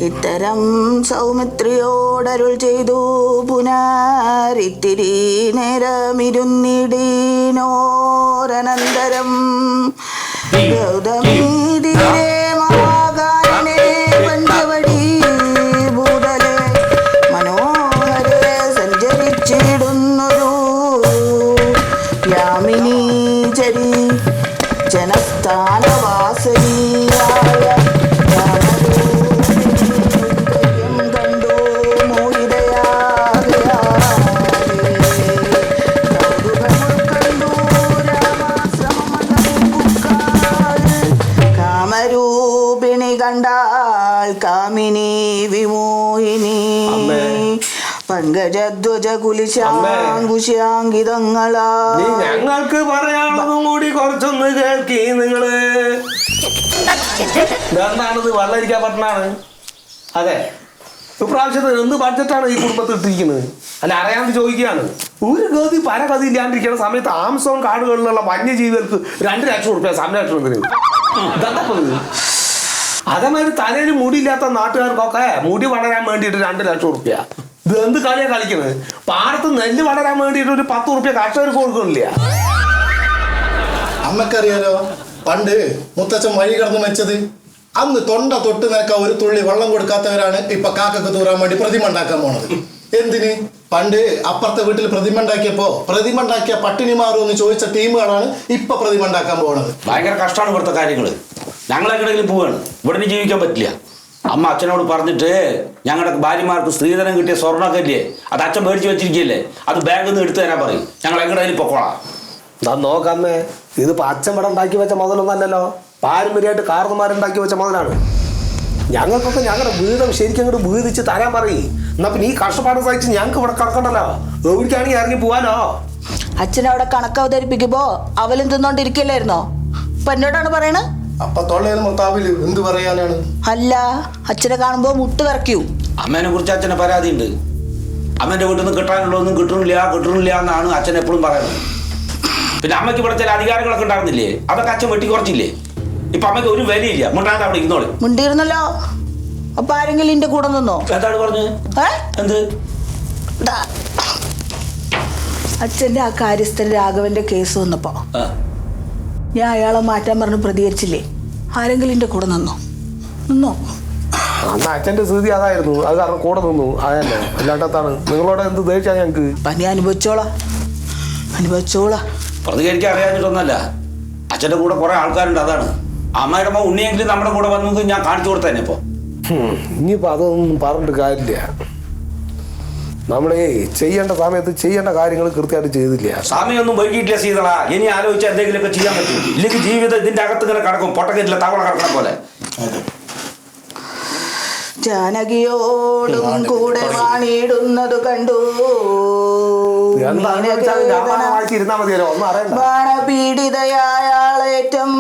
ഇത്തരം സൗമിത്രിയോടരുൾ ചെയ്തു പുനരിത്തിരി നേരമിരുന്നിടീനോരനന്തരം ഗൗതമീതിരെ മഹാകായനെ പഞ്ചവടി ഭൂതലെ മനോഹരെ സഞ്ചരിച്ചിടുന്നൊരു യാമിനി ചരി ജനസ്ഥാനവാസനീയായ കണ്ടു മോഹിതയാകയാ കാമരൂപിണി കണ്ടാൽ കാമിനി വിമോഹിനി പങ്കജധ്വജ കുലിശാങ്കുശാങ്കിതങ്ങളാ ഞങ്ങൾക്ക് പറയാനുള്ളതും കൂടി കുറച്ചൊന്ന് കേൾക്കി നിങ്ങള്. എന്താണിത് വെള്ളരിക്കാൻ പറ്റണാണ്? അതെ, ഇപ്രാവശ്യത്തിന് എന്ത് ബഡ്ജറ്റാണ് ഈ കുടുംബത്തിൽ ഇട്ടിരിക്കുന്നത്? അല്ല, അറിയാണ്ട് ചോദിക്കുകയാണ്. ഒരു ഗതി പരഗതി ഇല്ലാണ്ടിരിക്കുന്ന സമയത്ത് ആംസോൺ കാടുകളിലുള്ള വന്യജീവികൾക്ക് 2 ലക്ഷം റുപ്യ സംരക്ഷണത്തിന് ഇതപ്പത്. അതേമാതിരി തലയിൽ മുടിയില്ലാത്ത നാട്ടുകാർക്കൊക്കെ മുടി വളരാൻ വേണ്ടിയിട്ട് 2 ലക്ഷം റുപ്യ. ഇത് എന്ത് കളിയാ കളിക്കുന്നത്? പാടത്ത് നെല്ല് വളരാൻ വേണ്ടിയിട്ട് ഒരു 10 റുപ്യ കർഷകർക്ക് കൊടുക്കണില്ല. അമ്മക്കറിയാലോ, പണ്ട് മുത്തച്ഛൻ വഴി കടന്നു വെച്ചത്. അന്ന് തൊണ്ട തൊട്ട് നിനക്ക ഒരു തുള്ളി വെള്ളം കൊടുക്കാത്തവരാണ് ഇപ്പൊ കാക്കക്ക് തൂറാൻ വേണ്ടി പ്രതിമ ഉണ്ടാക്കാൻ പോണത്. എന്തിന്? പണ്ട് അപ്പുറത്തെ വീട്ടിൽ പ്രതിമ ഉണ്ടാക്കിയപ്പോ പ്രതിമ ഉണ്ടാക്കിയ പട്ടിണി മാറുമെന്ന് ചോദിച്ച ടീമുകളാണ് ഇപ്പൊ പ്രതിമ ഉണ്ടാക്കാൻ പോകുന്നത്. ഭയങ്കര കഷ്ടമാണ് ഇവിടുത്തെ കാര്യങ്ങള്. ഞങ്ങളെങ്ങനെങ്കിലും പോവാണ്, ഇവിടെ ജീവിക്കാൻ പറ്റില്ല. അമ്മ അച്ഛനോട് പറഞ്ഞിട്ട് ഞങ്ങളുടെ ഭാര്യമാർക്ക് സ്ത്രീധനം കിട്ടിയ സ്വർണ്ണമൊക്കെ ഇല്ലേ, അത് അച്ഛൻ മേടിച്ച് വെച്ചിരിക്കുകയല്ലേ, അത് ബാങ്കിൽ നിന്ന് എടുത്തു തരാൻ പറയും. ഞങ്ങൾ എങ്ങനെയും പൊക്കോളാം. എന്താ നോക്കമ്മേ, ഇതിപ്പോ അച്ഛൻ ഇവിടെ ഉണ്ടാക്കി വെച്ച മുതലൊന്നല്ലല്ലോ, പാരമ്പര്യമായിട്ട് കാർന്നുമാരുണ്ടാക്കി വെച്ച മുതലാണ്. ഞങ്ങൾക്കൊക്കെ ഞങ്ങളുടെ വീതം ശരിക്കും അങ്ങോട്ട് വീതിച്ച് തരാൻ പറയും. എന്നാ പിന്നെ ഈ കഷ്ടപ്പാട് സഹിച്ച് ഞങ്ങൾക്ക് ഇവിടെ കിടക്കണ്ടല്ലോ, എവിടേക്കാണെങ്കിൽ ഇറങ്ങി പോവാനോ. അച്ഛനവിടെ കണക്ക് അവതരിപ്പിക്കുമ്പോ അവലും തിന്നോണ്ടിരിക്കില്ലായിരുന്നോ? ഇപ്പൊ എന്നോടാണ് പറയണത്. അപ്പൊ തൊള്ളയിൽ മൊത്താവില് എന്ത് പറയാനാണ്? അല്ല, അച്ഛനെ കാണുമ്പോ മുട്ട് വിറയ്ക്കൂ. അമ്മേനെ കുറിച്ച് അച്ഛന് പരാതിയുണ്ട്. അമ്മേന്റെ വീട്ടിൽ നിന്ന് കിട്ടാനുള്ളതൊന്നും കിട്ടണില്ല എന്നാണ് അച്ഛൻ എപ്പോഴും പറയുന്നത്. പിന്നെ അമ്മയ്ക്ക് ഇവിടെ ചില അധികാരങ്ങളൊക്കെ ഉണ്ടായിരുന്നില്ലേ, അതൊക്കെ അച്ഛൻ വെട്ടി കുറച്ചില്ലേ. ഇപ്പൊ അമ്മയ്ക്ക് ഒരു വിലയില്ല. മുണ്ടാണ്ട് അവിടെ ഇരുന്നോളെ. മുണ്ടിരുന്നല്ലോ. അപ്പൊ ആരെങ്കിലും എന്റെ കൂടെ നിന്നോ? എന്താണ് പറഞ്ഞത്? എന്ത്? അച്ഛന്റെ ആ കാര്യസ്ഥൻ രാഘവന്റെ കേസ് വന്നപ്പോ ഞാൻ അയാളെ മാറ്റാൻ പറഞ്ഞ് പ്രതികരിച്ചില്ലേ? ആരെങ്കിലും എന്റെ കൂടെ നിന്നോ? അന്ന് അച്ഛന്റെ സ്ഥിതി അതായിരുന്നു. അത് കാരണം കൂടെ നിന്നു. അതന്നെ, അല്ലാണ്ടാണ് നിങ്ങളോട് എന്ത് ദേഷ്യ ഞങ്ങക്ക്. പനി അനുഭവിച്ചോളാം. പ്രതികരിക്കാൻ അറിയാഞ്ഞിട്ടൊന്നല്ല, അച്ഛന്റെ കൂടെ കുറെ ആൾക്കാരുണ്ട്. അതാണ്. അമ്മയുടെ ഉണ്ണിയെങ്കിലും നമ്മുടെ കൂടെ വന്നത് ഞാൻ കാണിച്ചു കൊടുത്തന്നെ. ഇപ്പൊ ഇനിയിപ്പോ അതൊന്നും പറഞ്ഞിട്ട് കാര്യമില്ല. നമ്മളെ ചെയ്യേണ്ട സമയത്ത് ചെയ്യേണ്ട കാര്യങ്ങൾ കൃത്യമായിട്ട് ചെയ്തില്ല. സമയമൊന്നും വൈകിട്ടില്ല സീതള. ഇനി ആലോചിച്ച് എന്തെങ്കിലുമൊക്കെ ചെയ്യാൻ പറ്റും. ഇല്ലെങ്കിൽ ജീവിതം ഇതിന്റെ അകത്ത് ഇങ്ങനെ കിടക്കും, പൊട്ടക്കില്ല തവള കിടക്കണ പോലെ. ജാനകിയോടും കൂടെ വാണിടുന്നത് കണ്ടു ബാണപീഡിതയാളേറ്റം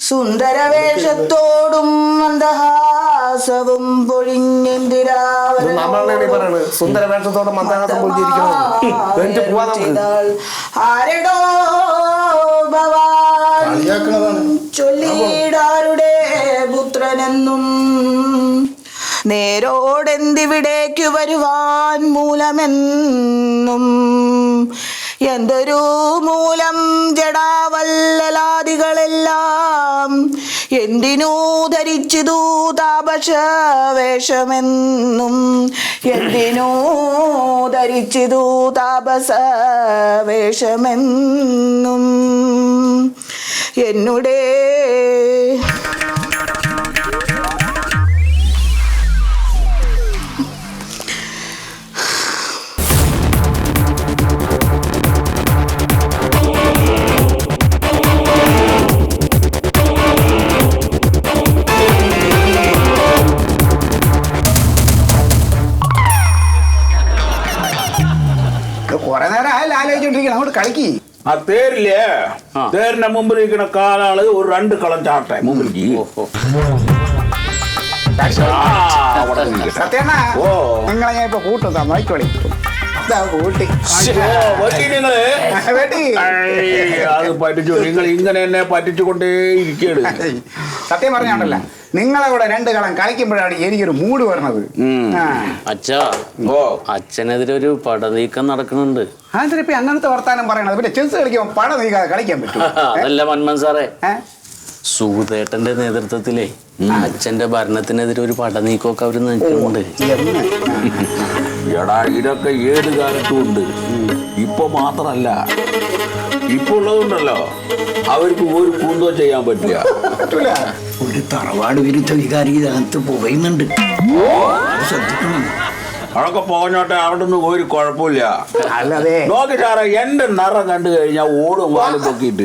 സുന്ദരവേഷത്തോടും മന്ദഹാസവും പൊഴിഞ്ഞെന്തിരാവലും ആരടോ ഭവാൻ ചൊല്ലിടാരുടെ പുത്രനെന്നും നേരോടെന്തിവിടേക്കു വരുവാൻ മൂലമെന്നും എന്തൊരു മൂലം ജടാവല്ലലാദികളെല്ലാം എന്തിനു ധരിച്ചിതു താപസവേഷമെന്നും എന്തിനു ധരിച്ചിതു താപസവേഷമെന്നും എന്നുടേ കുറെ നേരം ആയാലും ആലോചിച്ചോണ്ടിരിക്കണം. അങ്ങോട്ട് കളിക്കി. ആ തേരില്ലേ, തേരിന്റെ മുമ്പിൽ ഇരിക്കുന്ന കാലാള് ഒരു 2 കളം ചാട്ടെ മുമ്പിൽ. സത്യേണ്ണ, നിങ്ങളെ ഞാൻ ഇപ്പൊ കൂട്ടുന്ന നോക്കിക്കോളി. കൂട്ടി അത് പറ്റിച്ചു. നിങ്ങൾ ഇങ്ങനെ എന്നെ പറ്റിച്ചുകൊണ്ടേ ഇരിക്കുകയാണ്. സത്യം പറഞ്ഞോണ്ടല്ല, നിങ്ങളെ കൂടെ 2 കളം കളിക്കുമ്പോഴാണ് എനിക്കൊരു മൂഡ് വരണത്. അച്ഛാ അച്ഛനെതിരെ ഒരു പടനീക്കം നടക്കുന്നുണ്ട്. അതിനിപ്പോ അങ്ങനത്തെ വർത്താനം പറയണത്. പിന്നെ ചെസ് കളിക്കുമ്പോൾ പട നീക്കാതെ കളിക്കാൻ പറ്റും. അതല്ല മന്മൻ സാറേ, സൂതേട്ടന്റെ നേതൃത്വത്തിലേ അച്ഛന്റെ ഭരണത്തിനെതിരെ ഒരു പടനീക്കമൊക്കെ അവര് നിൽക്കുന്നുണ്ട്. എടാ ഇതൊക്കെ ഏത് കാലത്തും ഉണ്ട്. ഇപ്പൊ മാത്രല്ല, ഇപ്പൊ ഉള്ളതുണ്ടല്ലോ അവർക്ക് ഒരു കൂന്തോ ചെയ്യാൻ പറ്റില്ല. ഒരു തറവാട് വിരുദ്ധ വികാരി ഇതിനകത്ത് പോകുന്നുണ്ട്. ശ്രദ്ധിക്കണം. അതൊക്കെ പോഞ്ഞോട്ടെ, അവിടെ ഒന്നും ഒരു കുഴപ്പമില്ല. അല്ലാതെ നോക്കി സാറേ, എന്റെ നിറം കണ്ടു കഴിഞ്ഞാൽ ഓടും വാലും പൊക്കിയിട്ട്.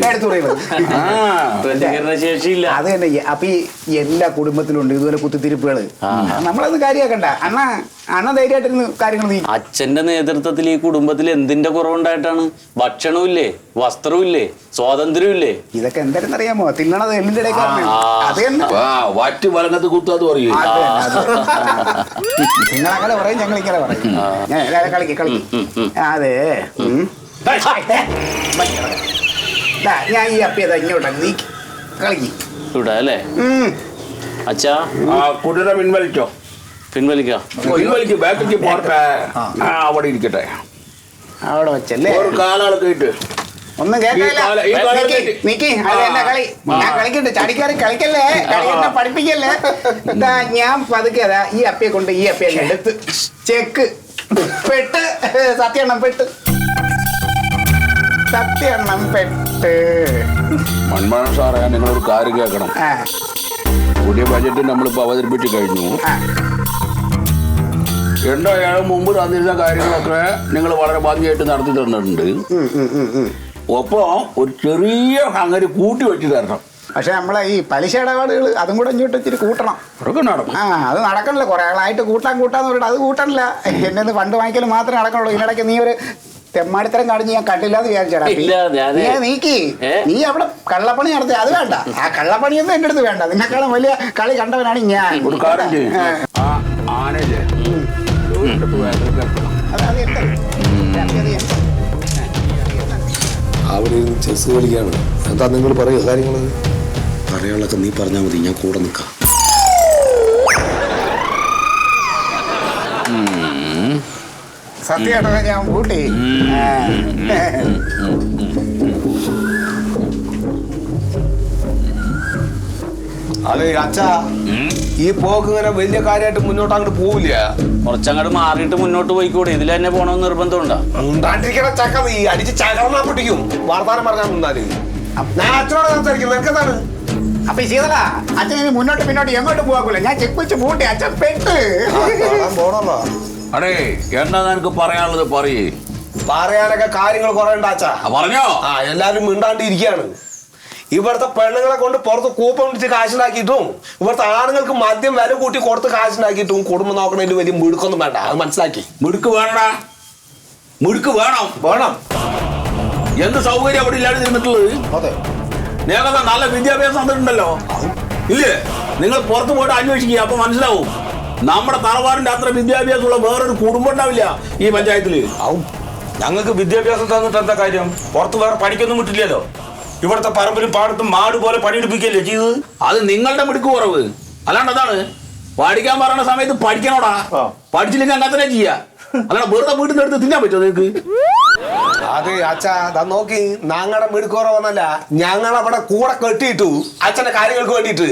പ്രതികരണ ശേഷിയില്ല. അത് തന്നെ. അപ്പൊ ഈ എല്ലാ കുടുംബത്തിലും ഉണ്ട് ഇതുപോലെ കുത്തിത്തിരിപ്പുകള്. നമ്മളൊന്നും കാര്യമാക്കണ്ട. അണ്ണ ധൈര്യമായിട്ടിരുന്ന് കാര്യങ്ങൾ നീ. അച്ഛന്റെ നേതൃത്വത്തിൽ ഈ കുടുംബത്തിൽ എന്തിന്റെ കുറവുണ്ടായിട്ടാണ്? ഭക്ഷണവും ഇല്ലേ, വസ്ത്രവും ഇല്ലേ, സ്വാതന്ത്ര്യവും ഇല്ലേ? ഇതൊക്കെ എന്തായിരുന്നറിയാമോ? തിന്നണത് എല്ലിന്റെ ഇടയ്ക്കാണ്. അത് തന്നെ. വറ്റ് വലങ്ങത്ത് കുത്താന്ന് പറയും. നിങ്ങളങ്ങനെ പറയും, ഞങ്ങൾ ഇങ്ങനെ പറയും. കളിക്ക് അതെ. ഞാൻ ഈ അപ്പിയതാ ഇങ്ങോട്ടാണ് നീ കളിക്ക് ഇവിടെ അല്ലേ അച്ഛാ? കുതിര പിൻവലിച്ചോ? പിൻവലിക്കാം. ബാക്കിലേക്ക് പോട്ടെ. അവിടെ ഇരിക്കട്ടെ. അവിടെ വെച്ചല്ലേ ഒരു കാലാളൊക്കെ ഇട്ട് ഒന്നും കേൾക്കില്ല. കളി ഞാൻ കളിക്കട്ടെ. ചാടിക്കാറി കളിക്കല്ലേ, കളിക്കട്ടെ, പഠിപ്പിക്കല്ലേ. ഞാൻ പതുക്കേതാ ഈ അപ്പിയെ കൊണ്ട് ഈ അപ്പിയെ എടുത്ത് ചെക്ക് പെട്ട് സത്യണ്ണം പെട്ട് മൺമഴ സാറേ, നിങ്ങളൊരു കാര്യം കേൾക്കണം. പുതിയ ബജറ്റ് നമ്മളിപ്പോ അവതരിപ്പിച്ചു കഴിഞ്ഞു. എന്തായാലും മുമ്പ് തന്നിരുന്ന കാര്യങ്ങളൊക്കെ നിങ്ങൾ വളരെ ഭംഗിയായിട്ട് നടത്തി തന്നിട്ടുണ്ട്. ഒപ്പം ഒരു ചെറിയ അങ്ങനെ കൂട്ടി വെച്ച് തരണം. പക്ഷെ നമ്മളെ ഈ പലിശ ഇടപാടുകൾ അതും കൂടെ ഇങ്ങോട്ട് ഇച്ചിരി കൂട്ടണം. അതൊക്കെ നടക്കും. അത് നടക്കണല്ലോ. കുറെ ആളായിട്ട് കൂട്ടാന്ന് പറഞ്ഞിട്ട് അത് കൂട്ടണില്ല. എന്നെ ഫണ്ട് വാങ്ങിക്കൽ മാത്രമേ നടക്കണുള്ളൂ. ഇതിനിടയ്ക്ക് നീ ഒരു തെമ്മാടിത്തരം കാണിച്ച് ഞാൻ കണ്ടില്ലാന്ന് വിചാരിച്ചാടാ. നീക്കി നീ അവിടെ കള്ളപ്പണി നടത്തി. അത് വേണ്ട. ആ കള്ളപ്പണിയൊന്നും എന്റെ അടുത്ത് വേണ്ട. നിന്നെക്കാളും വലിയ കളി കണ്ടവനാണ് ഞാൻ. അവിടെ ചെസ് കളിക്കാണ്. എന്താ നിങ്ങൾ പറയുക കാര്യങ്ങൾ? പറയാനുള്ളതൊക്കെ നീ പറഞ്ഞാൽ മതി, ഞാൻ കൂടെ നിൽക്കാം. സത്യമായിട്ടൊക്കെ ഞാൻ കൂട്ടി. അതെ അച്ഛാ, ഈ പോക്ക് ഇങ്ങനെ വലിയ കാര്യമായിട്ട് മുന്നോട്ട് അങ്ങോട്ട് പോവില്ല. കുറച്ചങ്ങോട്ട് മാറിയിട്ട് മുന്നോട്ട് പോയിക്കൂടെ? ഇതിൽ തന്നെ പോകണമെന്ന് നിർബന്ധമുണ്ടോ? ഉണ്ടാണ്ടിരിക്കണ ചക്ക നീ അടിച്ച് ചകർന്നാ പൊട്ടിക്കും. വാർത്താനം പറഞ്ഞാൽ നിന്നാല് ഞാൻ അച്ഛനോട് സംസാരിക്കും. നിനക്കെന്താണ്? അപ്പൊ ശീതള അച്ഛൻ മുന്നോട്ട് പിന്നോട്ട് എങ്ങോട്ട് പോകാക്കൂല. ഞാൻ ചെക്ക് വെച്ച് പൂട്ടി. അച്ഛൻ പെട്ട് പോണല്ലോ. അടേ എന്താ നിനക്ക് പറയാനുള്ളത് പറയേ. പറയാനൊക്കെ കാര്യങ്ങൾ കുറെ ഉണ്ടാച്ചാ. പറഞ്ഞോ? എല്ലാരും മിണ്ടാണ്ടിരിക്കുകയാണ്. ഇവിടുത്തെ പെണ്ണുങ്ങളെ കൊണ്ട് പുറത്ത് കൂപ്പം പിടിച്ച് കാശുണ്ടാക്കിയിട്ടും ഇവിടുത്തെ ആണുങ്ങൾക്ക് മദ്യം വില കൂട്ടി കൊടുത്ത് കാശുണ്ടാക്കിയിട്ടും കുടുംബം നോക്കണതിൽ വലിയ മിടുക്കൊന്നും വേണ്ട. അത് മനസ്സിലാക്കി. മിടുക്ക് വേണടാ, മിടുക്ക് വേണം. എന്ത് സൗകര്യം അവിടെ ഇല്ലാതെ നിന്നിട്ടുള്ളത്? അതെ, നിങ്ങൾക്ക് നല്ല വിദ്യാഭ്യാസം തന്നിട്ടുണ്ടല്ലോ. ഇല്ലേ? നിങ്ങൾ പുറത്ത് പോയിട്ട് അന്വേഷിക്കുക. അപ്പൊ മനസ്സിലാവും നമ്മുടെ തറവാടിന്റെ അത്ര വിദ്യാഭ്യാസമുള്ള വേറൊരു കുടുംബം ഉണ്ടാവില്ല ഈ പഞ്ചായത്തില്. ഞങ്ങൾക്ക് വിദ്യാഭ്യാസം തന്നിട്ട് എന്താ കാര്യം? പുറത്ത് വേറെ പഠിക്കൊന്നും വിട്ടില്ലല്ലോ. ഇവിടുത്തെ പറമ്പിലും പാടത്തും മാട് പോലെ പണിയെടുപ്പിക്കല്ലേ ചെയ്ത്? അത് നിങ്ങളുടെ മിടുക്ക് കുറവ്. അല്ലാണ്ട് അതാണ് പഠിക്കാൻ പറയുന്ന സമയത്ത് പഠിക്കണോടാ. പഠിച്ചില്ലെങ്കിൽ അങ്ങനെ തന്നെ ചെയ്യാ. അല്ലാണ്ട് വെറുതെ വീട്ടിൽ നിന്ന് എടുത്ത് തിന്നാൻ പറ്റുമോ നിങ്ങൾക്ക്? അതെ അച്ഛാ, അതാ നോക്കി ഞങ്ങളുടെ മിടുക്കുറവെന്നല്ല, ഞങ്ങളവിടെ കൂടെ കെട്ടിയിട്ടു അച്ഛന്റെ കാര്യങ്ങൾക്ക് വേണ്ടിയിട്ട്.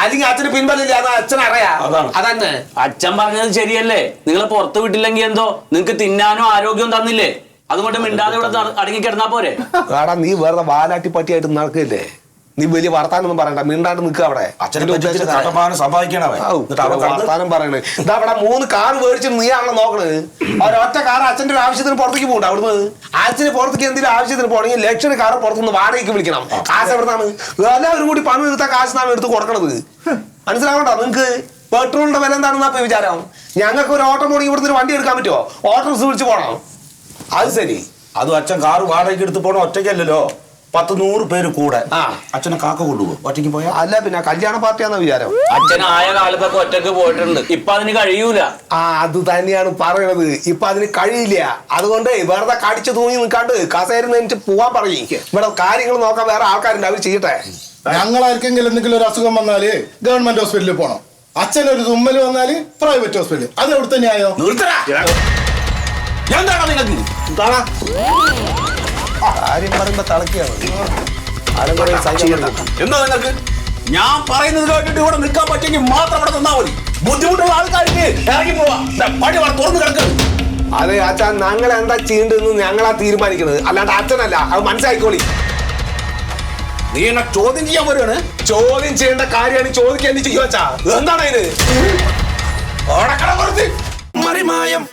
അല്ലെങ്കിൽ അച്ഛന് പിൻബലില്ല, അത് അച്ഛനറിയാം. അതന്നെ അച്ഛൻ പറഞ്ഞത് ശരിയല്ലേ? നിങ്ങളെ പുറത്ത് വിട്ടില്ലെങ്കിൽ എന്തോ നിങ്ങൾക്ക് തിന്നാനോ ആരോഗ്യവും തന്നില്ലേ? അതുകൊണ്ട് മിണ്ടാതെ ഇവിടെ അടങ്ങി കിടന്നാ പോരെ? കാടാ, നീ വെറുതെ വാലാട്ടി പറ്റിയായിട്ട് നടക്കില്ലേ? നീ വലിയ വർത്താനൊന്നും പറയണ്ട, മിണ്ടാണ്ട് നിൽക്കുക അവിടെ. വർത്താനം പറയണേ. ഇതാ അവിടെ 3 കാർ മേടിച്ച് നീയാണല്ലോ നോക്കണത്. ഒരൊറ്റ കാർ അച്ഛൻ്റെ ഒരു ആവശ്യത്തിന് പുറത്തേക്ക് പോകണ്ട. അവിടുന്ന് അച്ഛന് പുറത്തേക്ക് എന്തെങ്കിലും ആവശ്യത്തിന് പോകണമെങ്കിൽ ലക്ഷറി കാർ പുറത്തുനിന്ന് വാടകയ്ക്ക് വിളിക്കണം. കാശ് എവിടുന്നാണ്? എല്ലാവരും കൂടി പണം എടുത്ത കാശിനാണ് എടുത്ത് കൊടുക്കണത്. മനസ്സിലാവണ്ടോ നിങ്ങൾക്ക്? പെട്രോളിന്റെ വില എന്താണെന്നാ ഇപ്പൊ വിചാരം? ഞങ്ങൾക്ക് ഒരു ഓട്ടോ പോകണമെങ്കിൽ ഇവിടുന്ന് വണ്ടി എടുക്കാൻ പറ്റുമോ? ഓട്ടോസ് വിളിച്ച് പോകണം. അത് ശരി. അതും അച്ഛൻ കാറ് വാടകയ്ക്ക് എടുത്ത് പോകണം, ഒറ്റയ്ക്കല്ലോ. 100 പേര് കൂടെ അച്ഛനെ കാക്ക കൊണ്ടുപോകും ഒറ്റയ്ക്ക് പോയാ? അല്ല പിന്നെ കല്യാണ പാർട്ടിയാന്ന വിചാരം. അച്ഛൻ ആയ കാലത്തൊക്കെ ഒറ്റക്ക് പോയിട്ടുണ്ട്. ഇപ്പൊ അതിന് കഴിയൂല. അത് തന്നെയാണ് പറയണത്. ഇപ്പൊ അതിന് കഴിയില്ല. അതുകൊണ്ട് വെറുതെ കടിച്ചു തൂങ്ങി നിൽക്കാണ്ട് കസേരന്ന് എനിക്ക് പോവാൻ പറയും. ഇവിടെ കാര്യങ്ങൾ നോക്കാൻ വേറെ ആൾക്കാരുണ്ട്, അവർ ചെയ്യട്ടെ. ഞങ്ങളാർക്കെങ്കിലും എന്തെങ്കിലും ഒരു അസുഖം വന്നാല് ഗവൺമെന്റ് ഹോസ്പിറ്റലിൽ പോകണം. അച്ഛനൊരു തുമ്മൽ വന്നാല് പ്രൈവറ്റ് ഹോസ്പിറ്റൽ. അത് എവിടെ തന്നെയായോ? എന്താണ് നിങ്ങൾക്ക് കാര്യം പറയുമ്പോ തളക്കിയാണ്. എന്താ നിങ്ങൾക്ക്? ഞാൻ പറയുന്നത് കേട്ടിട്ട് ഇവിടെ നിൽക്കാൻ പറ്റുമെങ്കിൽ മാത്രം ഇവിടെ നിന്നാ മതി. ബുദ്ധിമുട്ടുള്ള ആൾക്കാർക്ക് ഇറങ്ങി പോവാ. പടി തുറന്നു കിടക്ക്. അതെ അച്ഛൻ, ഞങ്ങൾ എന്താ ചെയ്യേണ്ടതെന്ന് ഞങ്ങളാ തീരുമാനിക്കുന്നത്, അല്ലാണ്ട് അച്ഛനല്ല. അത് മനസ്സിലായിക്കോളി. നീ എന്നെ ചോദ്യം ചെയ്യാൻ വരുവാണ്. ചോദ്യം ചെയ്യേണ്ട കാര്യമാണ് ചോദിക്കാൻ ചെയ്യുവച്ചാ. എന്താണ് അതിന് മറിമായം